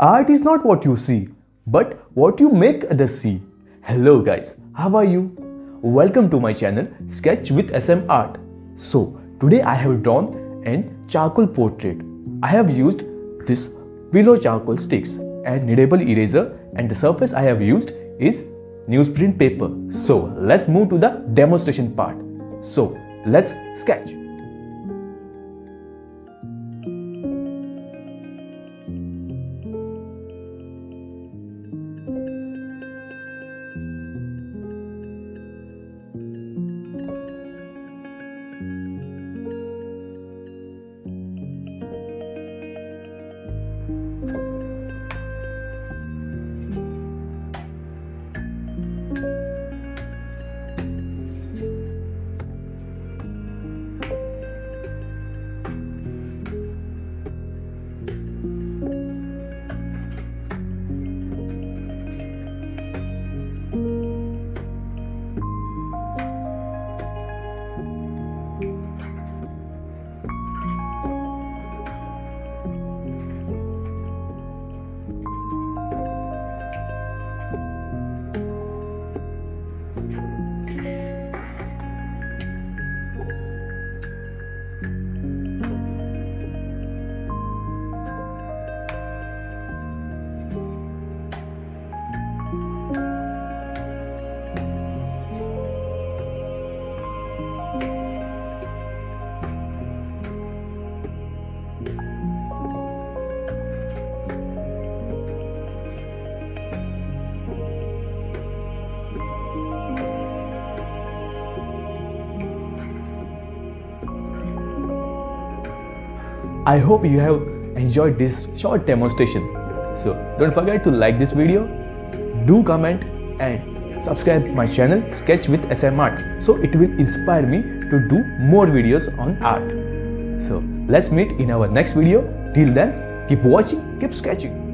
Art is not what you see, but what you make others see. Hello guys, how are you? Welcome to my channel Sketch with SM Art. So today I have drawn an charcoal portrait. I have used this willow charcoal sticks and kneadable eraser, and the surface I have used is newsprint paper. So let's move to the demonstration part. So let's sketch. I hope you have enjoyed this short demonstration. So don't forget to like this video, do comment and subscribe my channel Sketch with SM Art, so it will inspire me to do more videos on art. So let's meet in our next video. Till then, keep watching, keep sketching.